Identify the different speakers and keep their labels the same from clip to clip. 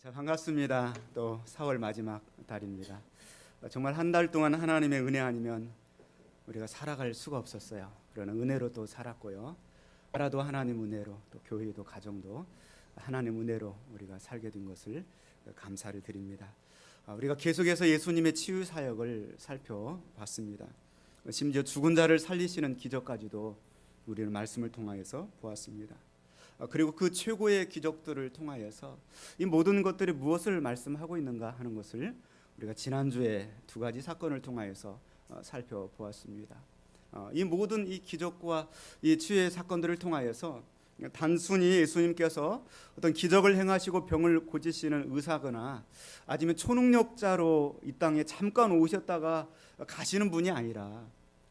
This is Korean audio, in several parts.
Speaker 1: 자, 반갑습니다. 또 4월 마지막 달입니다. 정말 한 달 동안 하나님의 은혜 아니면 우리가 살아갈 수가 없었어요. 그러나 은혜로 또 살았고요. 나라도 하나님 은혜로, 또 교회도 가정도 하나님 은혜로 우리가 살게 된 것을 감사를 드립니다. 우리가 계속해서 예수님의 치유 사역을 살펴봤습니다. 심지어 죽은 자를 살리시는 기적까지도 우리는 말씀을 통하여서 보았습니다. 그리고 그 최고의 기적들을 통하여서 이 모든 것들이 무엇을 말씀하고 있는가 하는 것을 우리가 지난주에 두 가지 사건을 통하여서 살펴보았습니다. 이 모든 이 기적과 이 치유의 사건들을 통하여서 단순히 예수님께서 어떤 기적을 행하시고 병을 고치시는 의사거나 아니면 초능력자로 이 땅에 잠깐 오셨다가 가시는 분이 아니라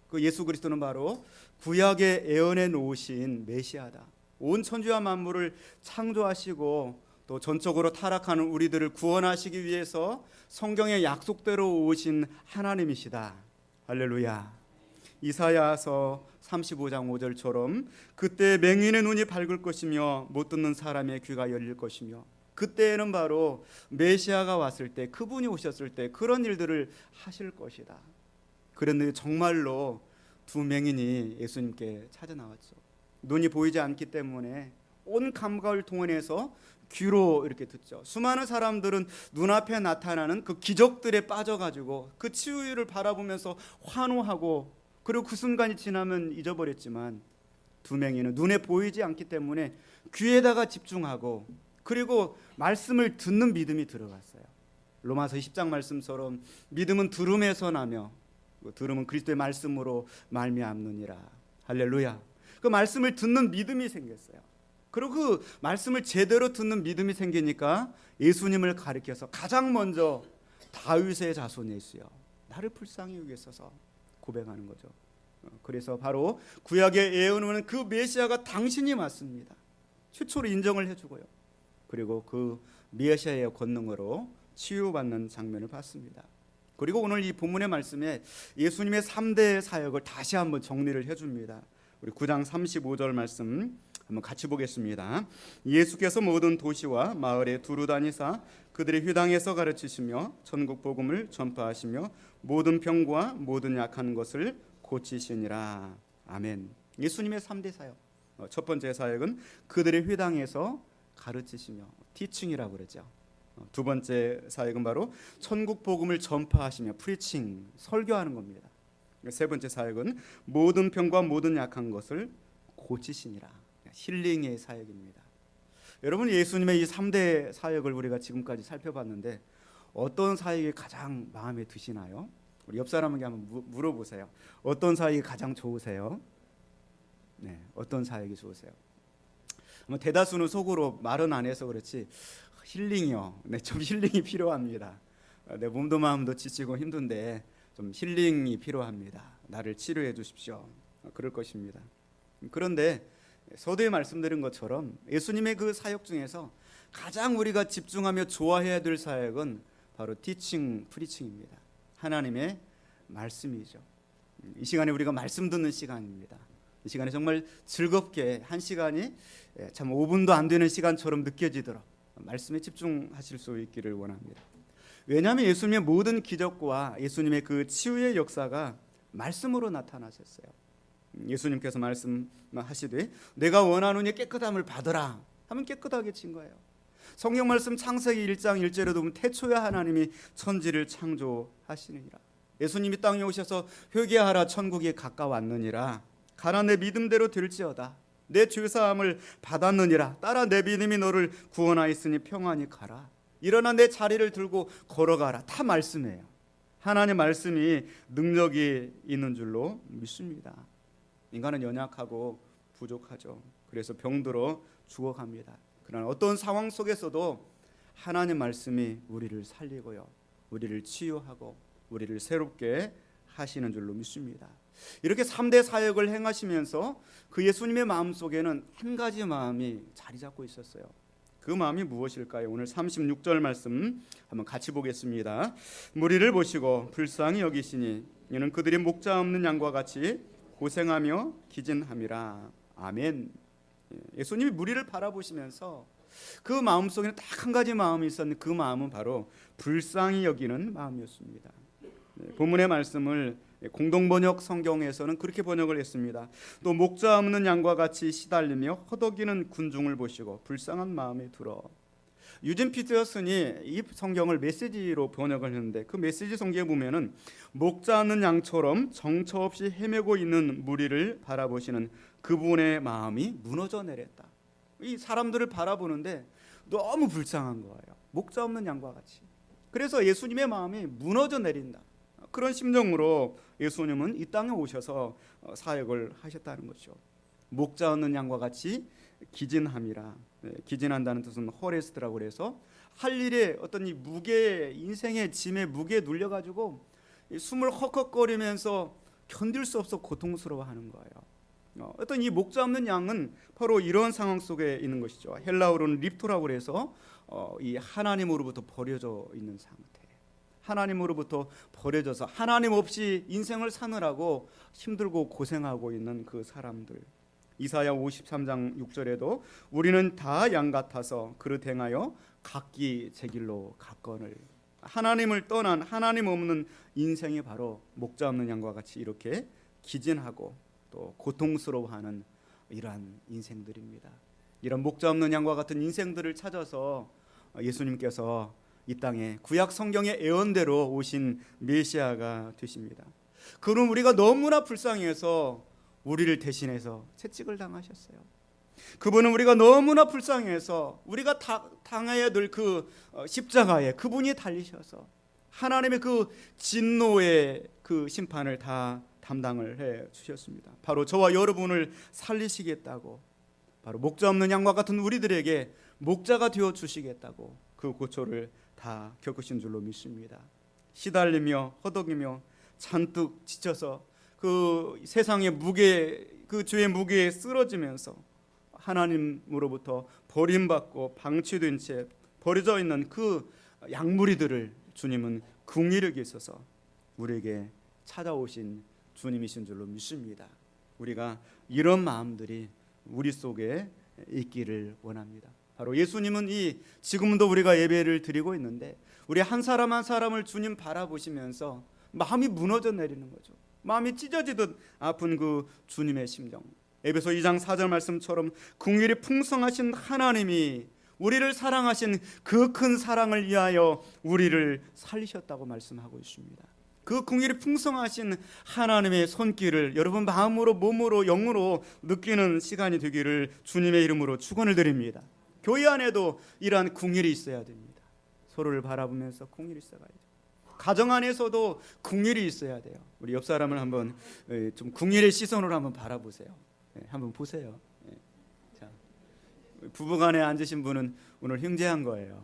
Speaker 1: 그 예수 그리스도는 바로 구약에 예언해 놓으신 메시아다. 온 천지와 만물을 창조하시고 또 전적으로 타락하는 우리들을 구원하시기 위해서 성경의 약속대로 오신 하나님이시다. 할렐루야. 이사야서 35장 5절처럼 그때 맹인의 눈이 밝을 것이며 못 듣는 사람의 귀가 열릴 것이며, 그때에는 바로 메시아가 왔을 때, 그분이 오셨을 때 그런 일들을 하실 것이다. 그런데 정말로 두 맹인이 예수님께 찾아 나왔죠. 눈이 보이지 않기 때문에 온 감각을 동원해서 귀로 이렇게 듣죠. 수많은 사람들은 눈앞에 나타나는 그 기적들에 빠져가지고 그 치유를 바라보면서 환호하고, 그리고 그 순간이 지나면 잊어버렸지만 두 맹인은 눈에 보이지 않기 때문에 귀에다가 집중하고, 그리고 말씀을 듣는 믿음이 들어갔어요. 로마서 10장 말씀처럼 믿음은 들음에서 나며 들음은 그리스도의 말씀으로 말미암느니라. 할렐루야. 그 말씀을 듣는 믿음이 생겼어요. 그리고 그 말씀을 제대로 듣는 믿음이 생기니까 예수님을 가리켜서 가장 먼저 다윗의 자손 예수여, 나를 불쌍히 여기소서 고백하는 거죠. 그래서 바로 구약의 예언은 그 메시아가 당신이 맞습니다. 최초로 인정을 해주고요. 그리고 그 메시아의 권능으로 치유받는 장면을 봤습니다. 그리고 오늘 이 본문의 말씀에 예수님의 3대 사역을 다시 한번 정리를 해줍니다. 우리 9장 35절 말씀 한번 같이 보겠습니다. 예수께서 모든 도시와 마을에 두루 다니사 그들의 회당에서 가르치시며 천국 복음을 전파하시며 모든 병과 모든 약한 것을 고치시니라. 아멘. 예수님의 3대 사역, 첫 번째 사역은 그들의 회당에서 가르치시며, 티칭이라고 그러죠. 두 번째 사역은 바로 천국 복음을 전파하시며, 프리칭, 설교하는 겁니다. 세 번째 사역은 모든 병과 모든 약한 것을 고치시니라. 힐링의 사역입니다. 여러분, 예수님의 이 3대 사역을 우리가 지금까지 살펴봤는데 어떤 사역이 가장 마음에 드시나요? 우리 옆 사람에게 한번 물어보세요. 어떤 사역이 가장 좋으세요? 네, 어떤 사역이 좋으세요? 대다수는 속으로 말은 안 해서 그렇지 힐링이요. 네, 좀 힐링이 필요합니다. 내 몸도 마음도 지치고 힘든데 좀 힐링이 필요합니다. 나를 치료해 주십시오. 그럴 것입니다. 그런데 서두에 말씀드린 것처럼 예수님의 그 사역 중에서 가장 우리가 집중하며 좋아해야 될 사역은 바로 티칭, 프리칭입니다. 하나님의 말씀이죠. 이 시간에 우리가 말씀 듣는 시간입니다. 이 시간에 정말 즐겁게 한 시간이 참 5분도 안 되는 시간처럼 느껴지도록 말씀에 집중하실 수 있기를 원합니다. 왜냐하면 예수님의 모든 기적과 예수님의 그 치유의 역사가 말씀으로 나타나셨어요. 예수님께서 말씀하시되 내가 원하노니 깨끗함을 받으라 하면 깨끗하게 진 거예요. 성경 말씀 창세기 1장 1절에도 보면 태초에 하나님이 천지를 창조하시느니라. 예수님이 땅에 오셔서 회개하라 천국이 가까웠느니라. 가라 내 믿음대로 될지어다. 내 죄사함을 받았느니라. 따라 내 믿음이 너를 구원하였으니 평안히 가라. 일어나 내 자리를 들고 걸어가라. 다 말씀이에요. 하나님의 말씀이 능력이 있는 줄로 믿습니다. 인간은 연약하고 부족하죠. 그래서 병들어 죽어갑니다. 그러나 어떤 상황 속에서도 하나님의 말씀이 우리를 살리고요, 우리를 치유하고 우리를 새롭게 하시는 줄로 믿습니다. 이렇게 3대 사역을 행하시면서 그 예수님의 마음속에는 한 가지 마음이 자리 잡고 있었어요. 그 마음이 무엇일까요? 오늘 36절 말씀 한번 같이 보겠습니다. 무리를 보시고 불쌍히 여기시니 이는 그들이 목자 없는 양과 같이 고생하며 기진함이라. 아멘. 예수님이 무리를 바라보시면서 그 마음 속에는 딱 한 가지 마음이 있었는데 그 마음은 바로 불쌍히 여기는 마음이었습니다. 본문의 말씀을 공동번역 성경에서는 그렇게 번역을 했습니다. 또 목자 없는 양과 같이 시달리며 허덕이는 군중을 보시고 불쌍한 마음이 들어. 유진 피터슨이 이 성경을 메시지로 번역을 했는데 그 메시지 성경에 보면은 목자 없는 양처럼 정처 없이 헤매고 있는 무리를 바라보시는 그분의 마음이 무너져 내렸다. 이 사람들을 바라보는데 너무 불쌍한 거예요. 목자 없는 양과 같이. 그래서 예수님의 마음이 무너져 내린다. 그런 심정으로 예수님은 이 땅에 오셔서 사역을 하셨다는 거죠. 목자 없는 양과 같이 기진함이라. 기진한다는 뜻은 허레스트라고 그래서 할 일에 어떤 이 무게, 인생의 짐에 무게에 눌려가지고 숨을 헉헉거리면서 견딜 수 없어 고통스러워하는 거예요. 어떤 이 목자 없는 양은 바로 이런 상황 속에 있는 것이죠. 헬라어로는 립토라고 그래서 이 하나님으로부터 버려져 있는 상태. 하나님으로부터 버려져서 하나님 없이 인생을 사느라고 힘들고 고생하고 있는 그 사람들. 이사야 53장 6절에도 우리는 다 양 같아서 그릇 행하여 각기 제 길로 갔거늘. 하나님을 떠난 하나님 없는 인생이 바로 목자 없는 양과 같이 이렇게 기진하고 또 고통스러워하는 이러한 인생들입니다. 이런 목자 없는 양과 같은 인생들을 찾아서 예수님께서 이 땅에 구약 성경의 예언대로 오신 메시아가 되십니다. 그는 우리가 너무나 불쌍해서 우리를 대신해서 채찍을 당하셨어요. 그분은 우리가 너무나 불쌍해서 우리가 당해야 될 그 십자가에 그분이 달리셔서 하나님의 그 진노의 그 심판을 다 담당을 해 주셨습니다. 바로 저와 여러분을 살리시겠다고, 바로 목자 없는 양과 같은 우리들에게 목자가 되어 주시겠다고 그 고초를 다 겪으신 줄로 믿습니다. 시달리며 허덕이며 잔뜩 지쳐서 그 세상의 무게, 그 죄의 무게에 쓰러지면서 하나님으로부터 버림받고 방치된 채 버려져 있는 그 양무리들을 주님은 긍휼히 있어서 우리에게 찾아오신 주님이신 줄로 믿습니다. 우리가 이런 마음들이 우리 속에 있기를 원합니다. 바로 예수님은 지금도 우리가 예배를 드리고 있는데 우리 한 사람 한 사람을 주님 바라보시면서 마음이 무너져 내리는 거죠. 마음이 찢어지듯 아픈 그 주님의 심정. 에베소 2장 4절 말씀처럼 긍휼이 풍성하신 하나님이 우리를 사랑하신 그 큰 사랑을 위하여 우리를 살리셨다고 말씀하고 있습니다. 그 긍휼이 풍성하신 하나님의 손길을 여러분 마음으로 몸으로 영으로 느끼는 시간이 되기를 주님의 이름으로 축원을 드립니다. 교회 안에도 이러한 긍휼이 있어야 됩니다. 서로를 바라보면서 긍휼이 있어야죠. 가정 안에서도 긍휼이 있어야 돼요. 우리 옆 사람을 한번 좀 긍휼의 시선으로 한번 바라보세요. 한번 보세요. 자, 부부간에 앉으신 분은 오늘 형제한 거예요.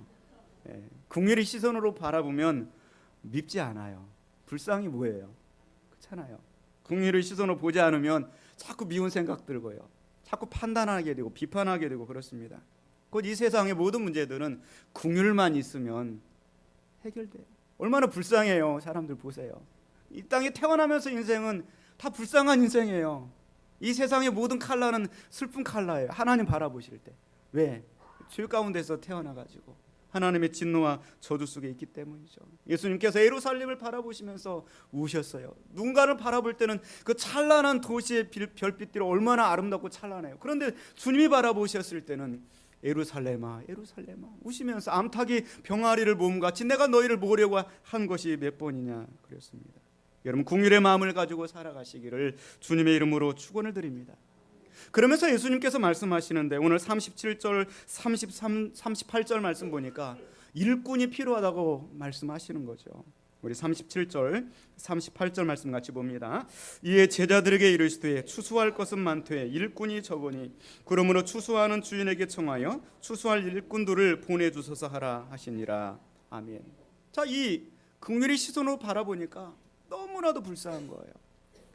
Speaker 1: 긍휼의 시선으로 바라보면 밉지 않아요. 불쌍히 뭐예요? 그렇잖아요. 긍휼의 시선으로 보지 않으면 자꾸 미운 생각 들고요. 자꾸 판단하게 되고 비판하게 되고 그렇습니다. 곧 이 세상의 모든 문제들은 긍휼만 있으면 해결돼요. 얼마나 불쌍해요. 사람들 보세요. 이 땅에 태어나면서 인생은 다 불쌍한 인생이에요. 이 세상의 모든 칼라는 슬픈 칼라예요. 하나님 바라보실 때. 왜? 죄 가운데서 태어나가지고 하나님의 진노와 저주 속에 있기 때문이죠. 예수님께서 예루살렘을 바라보시면서 우셨어요. 누군가를 바라볼 때는 그 찬란한 도시의 별빛들이 얼마나 아름답고 찬란해요. 그런데 주님이 바라보셨을 때는 예루살렘아 예루살렘아 우시면서 암탉이 병아리를 모음같이 내가 너희를 모으려고 한 것이 몇 번이냐 그랬습니다. 여러분 긍휼의 마음을 가지고 살아가시기를 주님의 이름으로 축원을 드립니다. 그러면서 예수님께서 말씀하시는데 오늘 37절 38절 말씀 보니까 일꾼이 필요하다고 말씀하시는 거죠. 우리 37절 38절 말씀 같이 봅니다. 이에 제자들에게 이르시되 추수할 것은 많되 일꾼이 적으니 그러므로 추수하는 주인에게 청하여 추수할 일꾼들을 보내주소서 하라 하시니라. 아멘. 자, 이 긍휼의 시선으로 바라보니까 너무나도 불쌍한 거예요.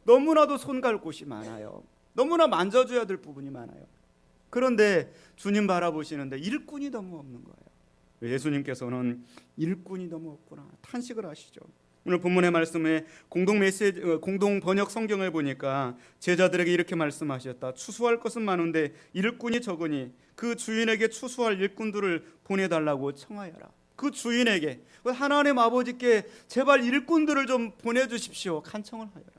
Speaker 1: 너무나도 손갈 곳이 많아요. 너무나 만져줘야 될 부분이 많아요. 그런데 주님 바라보시는데 일꾼이 너무 없는 거예요. 예수님께서는 일꾼이 너무 없구나 탄식을 하시죠. 오늘 본문의 말씀에 공동 번역 성경을 보니까 제자들에게 이렇게 말씀하셨다. 추수할 것은 많은데 일꾼이 적으니 그 주인에게 추수할 일꾼들을 보내달라고 청하여라. 그 주인에게, 하나님 아버지께 제발 일꾼들을 좀 보내주십시오. 간청을 하여라.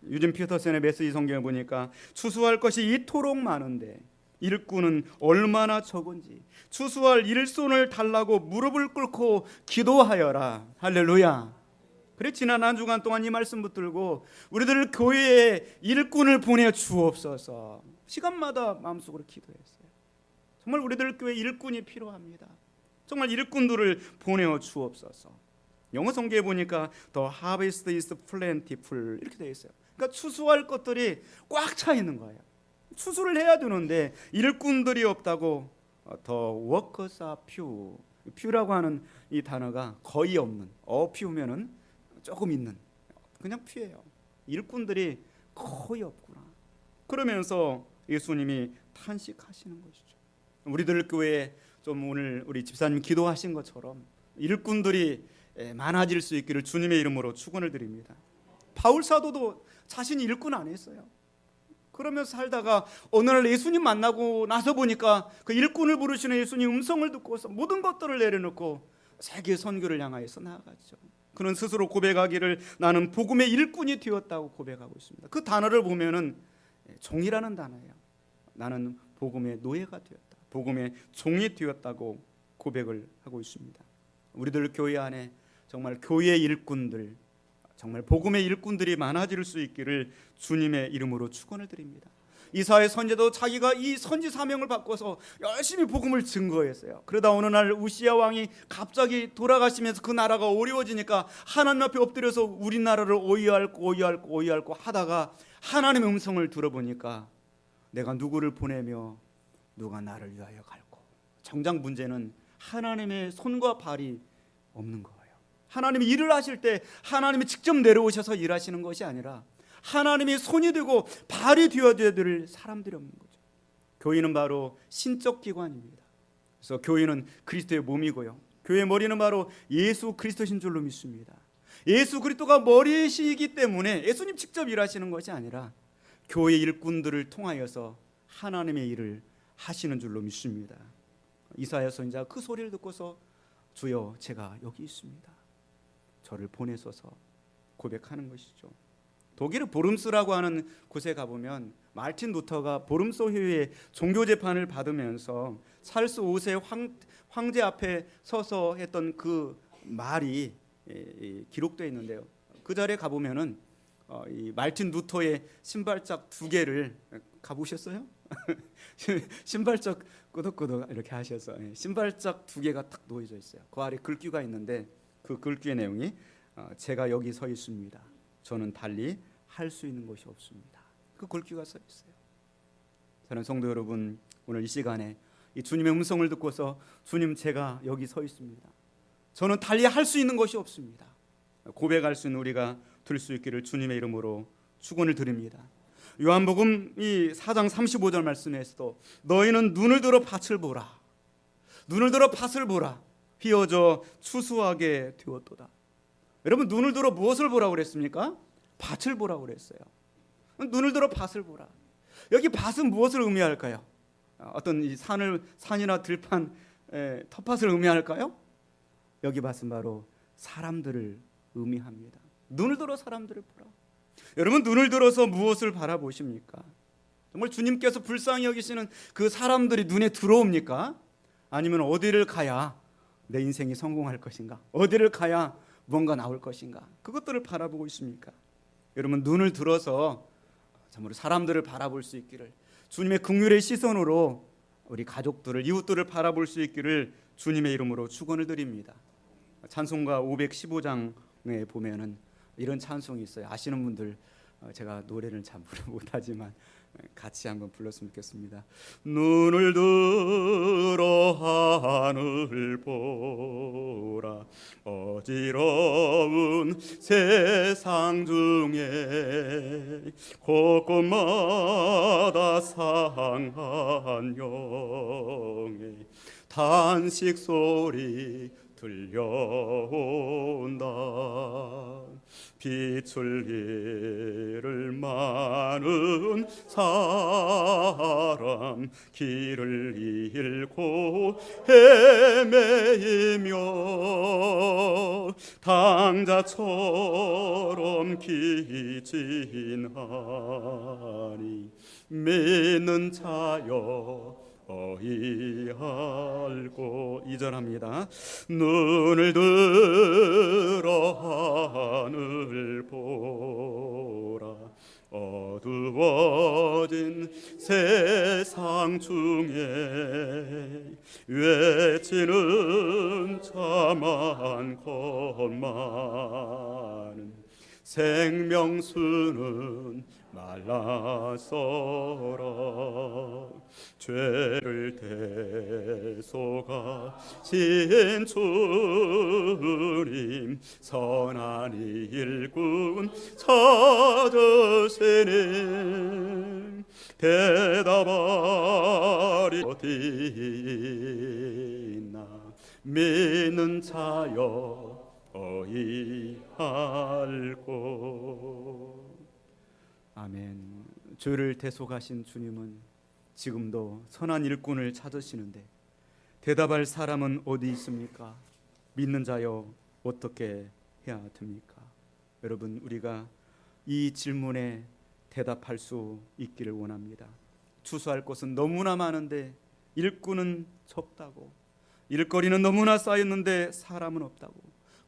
Speaker 1: 유진 피터슨의 메시지 성경을 보니까 추수할 것이 이토록 많은데 일꾼은 얼마나 적은지 추수할 일손을 달라고 무릎을 꿇고 기도하여라. 할렐루야. 그래, 지난 한 주간 동안 이 말씀 붙들고 우리들 교회에 일꾼을 보내 주옵소서. 시간마다 마음속으로 기도했어요. 정말 우리들 교회 일꾼이 필요합니다. 정말 일꾼들을 보내어 주옵소서. 영어 성경에 보니까 The harvest is plentiful 이렇게 되어 있어요. 그러니까 추수할 것들이 꽉 차 있는 거예요. 추수를 해야 되는데 일꾼들이 없다고. The workers are few. few라고 하는 이 단어가 거의 없는, few면은 조금 있는, 그냥 few예요. 일꾼들이 거의 없구나. 그러면서 예수님이 탄식하시는 것이죠. 우리들 교회에 좀 오늘 우리 집사님 기도하신 것처럼 일꾼들이 많아질 수 있기를 주님의 이름으로 축원을 드립니다. 바울 사도도 자신이 일꾼 안 했어요. 그러면서 살다가 어느 날 예수님 만나고 나서 보니까 그 일꾼을 부르시는 예수님 음성을 듣고서 모든 것들을 내려놓고 세계 선교를 향하여서 나아갔죠. 그는 스스로 고백하기를 나는 복음의 일꾼이 되었다고 고백하고 있습니다. 그 단어를 보면은 종이라는 단어예요. 나는 복음의 노예가 되었다, 복음의 종이 되었다고 고백을 하고 있습니다. 우리들 교회 안에 정말 교회의 일꾼들, 정말 복음의 일꾼들이 많아질 수 있기를 주님의 이름으로 축원을 드립니다. 이사야 선지자도 자기가 이 선지 사명을 바꿔서 열심히 복음을 증거했어요. 그러다 어느 날 우시야 왕이 갑자기 돌아가시면서 그 나라가 어려워지니까 하나님 앞에 엎드려서 우리나라를 오이할고 하다가 하나님의 음성을 들어보니까 내가 누구를 보내며 누가 나를 위하여 갈고. 정작 문제는 하나님의 손과 발이 없는 거예요. 하나님이 일을 하실 때 하나님이 직접 내려오셔서 일하시는 것이 아니라 하나님이 손이 되고 발이 되어야 될 사람들이 없는 거죠. 교회는 바로 신적 기관입니다. 그래서 교회는 그리스도의 몸이고요, 교회의 머리는 바로 예수 그리스도신 줄로 믿습니다. 예수 그리스도가 머리시기 때문에 예수님 직접 일하시는 것이 아니라 교회 일꾼들을 통하여서 하나님의 일을 하시는 줄로 믿습니다. 이사야 선지자 그 소리를 듣고서 주여 제가 여기 있습니다, 저를 보내소서 고백하는 것이죠. 독일의 보름스라고 하는 곳에 가보면 마르틴 루터가 보름소 회의의 종교재판을 받으면서 찰스 5세 황제 앞에 서서 했던 그 말이 기록되어 있는데요. 그 자리에 가보면은 이 마르틴 루터의 신발짝 2개를 가보셨어요? 신발짝 끄덕끄덕 이렇게 하셔서 신발짝 2개가 딱 놓여져 있어요. 그 아래 글귀가 있는데 그 글귀의 내용이 제가 여기 서 있습니다, 저는 달리 할 수 있는 것이 없습니다. 그 글귀가 써 있어요. 사랑하는 성도 여러분, 오늘 이 시간에 이 주님의 음성을 듣고서 주님 제가 여기 서 있습니다, 저는 달리 할 수 있는 것이 없습니다, 고백할 수 있는 우리가 될 수 있기를 주님의 이름으로 축원을 드립니다. 요한복음 이 4장 35절 말씀에서도 너희는 눈을 들어 밭을 보라, 눈을 들어 밭을 보라, 휘어져 추수하게 되었도다. 여러분, 눈을 들어 무엇을 보라고 그랬습니까? 밭을 보라고 그랬어요. 눈을 들어 밭을 보라. 여기 밭은 무엇을 의미할까요? 어떤 이 산이나 들판, 텃밭을 의미할까요? 여기 밭은 바로 사람들을 의미합니다. 눈을 들어 사람들을 보라. 여러분, 눈을 들어서 무엇을 바라보십니까? 정말 주님께서 불쌍히 여기시는 그 사람들이 눈에 들어옵니까? 아니면 어디를 가야 내 인생이 성공할 것인가? 어디를 가야 뭔가 나올 것인가? 그것들을 바라보고 있습니까? 여러분, 눈을 들어서 참으로 사람들을 바라볼 수 있기를, 주님의 긍휼의 시선으로 우리 가족들을, 이웃들을 바라볼 수 있기를 주님의 이름으로 축원을 드립니다. 찬송가 515장에 보면은 이런 찬송이 있어요. 아시는 분들, 제가 노래를 잘 못하지만 같이 한번 불렀으면 좋겠습니다. 눈을 들어 하늘 보라, 어지러운 세상 중에 곳곳마다 상한 영의 탄식 소리 들려온다. 빛을 잃을 많은 사람, 길을 잃고 헤매이며 당자처럼 기진하니 믿는 자여 어이할고. 2절 합니다. 눈을 들어 하늘 보라. 어두워진 세상 중에 외치는 자 많고 많은 생명수는 말라서라. 죄를 대속하신 주님, 선한 일꾼 찾으시니 대답하리 어디 있나. 믿는 자여 어이할고. 아멘. 죄를 대속하신 주님은 지금도 선한 일꾼을 찾으시는데 대답할 사람은 어디 있습니까? 믿는 자여 어떻게 해야 됩니까? 여러분, 우리가 이 질문에 대답할 수 있기를 원합니다. 추수할 것은 너무나 많은데 일꾼은 적다고, 일거리는 너무나 쌓였는데 사람은 없다고,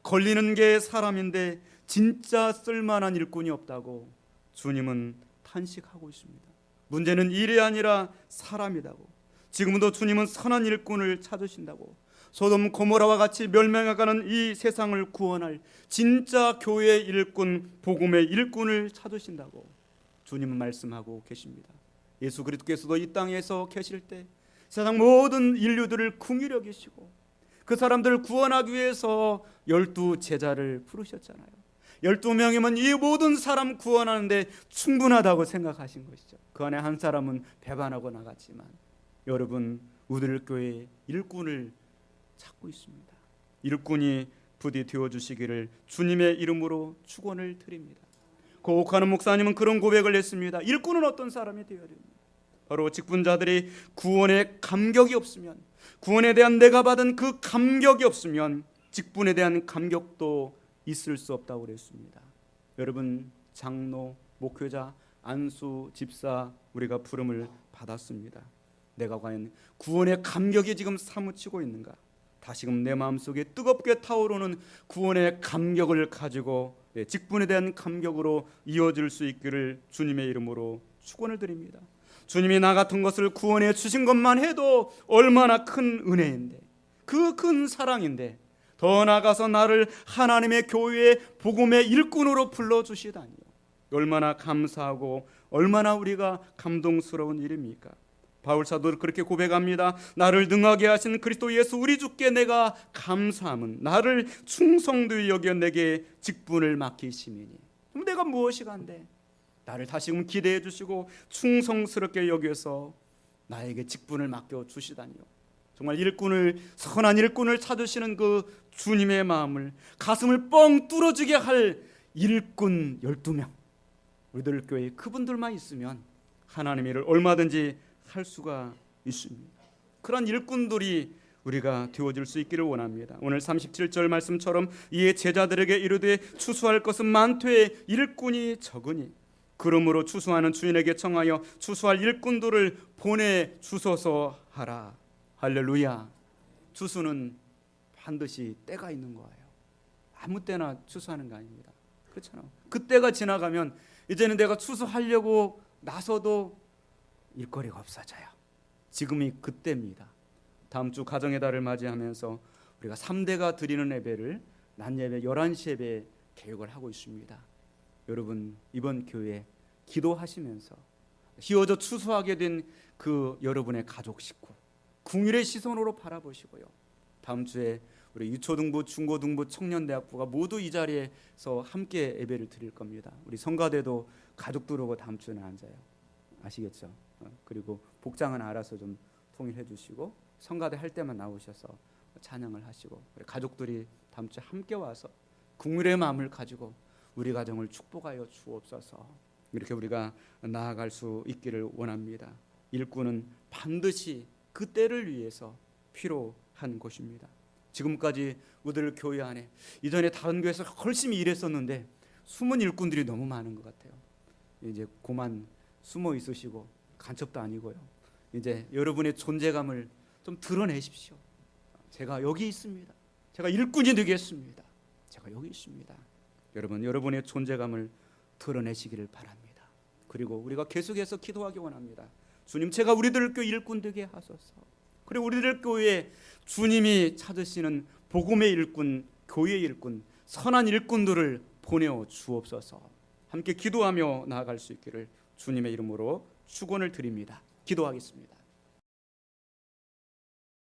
Speaker 1: 걸리는 게 사람인데 진짜 쓸만한 일꾼이 없다고 주님은 탄식하고 있습니다. 문제는 일이 아니라 사람이라고. 지금도 주님은 선한 일꾼을 찾으신다고. 소돔 고모라와 같이 멸망해가는 이 세상을 구원할 진짜 교회의 일꾼, 복음의 일꾼을 찾으신다고 주님은 말씀하고 계십니다. 예수 그리스도께서도 이 땅에서 계실 때 세상 모든 인류들을 긍휼히 여기시고 그 사람들을 구원하기 위해서 12 제자를 부르셨잖아요. 12명이면 이 모든 사람 구원하는데 충분하다고 생각하신 것이죠. 그 안에 한 사람은 배반하고 나갔지만 여러분, 우리들 교회에 일꾼을 찾고 있습니다. 일꾼이 부디 되어주시기를 주님의 이름으로 축원을 드립니다. 고옥하는 목사님은 그런 고백을 했습니다. 일꾼은 어떤 사람이 되어야 됩니까? 바로 직분자들이 구원의 감격이 없으면, 구원에 대한 내가 받은 그 감격이 없으면 직분에 대한 감격도 있을 수 없다고 그랬습니다. 여러분, 장로, 목회자, 안수, 집사 우리가 부름을 받았습니다. 내가 과연 구원의 감격이 지금 사무치고 있는가? 다시금 내 마음속에 뜨겁게 타오르는 구원의 감격을 가지고 직분에 대한 감격으로 이어질 수 있기를 주님의 이름으로 축원을 드립니다. 주님이 나 같은 것을 구원해 주신 것만 해도 얼마나 큰 은혜인데, 그 큰 사랑인데 더 나아가서 나를 하나님의 교회의 복음의 일꾼으로 불러주시다니요. 얼마나 감사하고 얼마나 우리가 감동스러운 일입니까? 바울 사도도 그렇게 고백합니다. 나를 능하게 하신 그리스도 예수 우리 주께 내가 감사함은 나를 충성되이 여겨 내게 직분을 맡기심이니. 그럼 내가 무엇이 간데 나를 다시금 기대해 주시고 충성스럽게 여겨서 나에게 직분을 맡겨주시다니요. 정말 일꾼을, 선한 일꾼을 찾으시는 그 주님의 마음을, 가슴을 뻥 뚫어지게 할 일꾼 12명, 우리들 교회에 그분들만 있으면 하나님의 일을 얼마든지 할 수가 있습니다. 그런 일꾼들이 우리가 되어질 수 있기를 원합니다. 오늘 37절 말씀처럼 이에 제자들에게 이르되 추수할 것은 많되 일꾼이 적으니 그러므로 추수하는 주인에게 청하여 추수할 일꾼들을 보내주소서 하라. 할렐루야. 추수는 반드시 때가 있는 거예요. 아무 때나 추수하는 거 아닙니다. 그렇잖아. 그때가 지나가면 이제는 내가 추수하려고 나서도 일거리가 없어져요. 지금이 그때입니다. 다음 주 가정의 달을 맞이하면서 우리가 3대가 드리는 예배를 낮 예배 11시 예배 계획을 하고 있습니다. 여러분, 이번 교회 기도하시면서 희어져 추수하게 된 그 여러분의 가족 식구 긍휼의 시선으로 바라보시고요. 다음 주에 우리 유초등부, 중고등부, 청년대학부가 모두 이 자리에서 함께 예배를 드릴 겁니다. 우리 성가대도 가족들하고 다음 주에는 앉아요. 아시겠죠? 그리고 복장은 알아서 좀 통일해 주시고 성가대 할 때만 나오셔서 찬양을 하시고 우리 가족들이 다음 주에 함께 와서 국민의 마음을 가지고 우리 가정을 축복하여 주옵소서. 이렇게 우리가 나아갈 수 있기를 원합니다. 일꾼은 반드시 그 때를 위해서 필요한 것입니다. 지금까지 우리들 교회 안에 이전에 다른 교회에서 열심히 일했었는데 숨은 일꾼들이 너무 많은 것 같아요. 이제 그만 숨어 있으시고 간첩도 아니고요. 이제 여러분의 존재감을 좀 드러내십시오. 제가 여기 있습니다. 제가 일꾼이 되겠습니다. 제가 여기 있습니다. 여러분, 여러분의 존재감을 드러내시기를 바랍니다. 그리고 우리가 계속해서 기도하기 원합니다. 주님, 제가 우리들 교회 일꾼 되게 하소서. 그리고 우리들 교회에 주님이 찾으시는 복음의 일꾼, 교회의 일꾼, 선한 일꾼들을 보내어 주옵소서. 함께 기도하며 나아갈 수 있기를 주님의 이름으로 축원을 드립니다. 기도하겠습니다.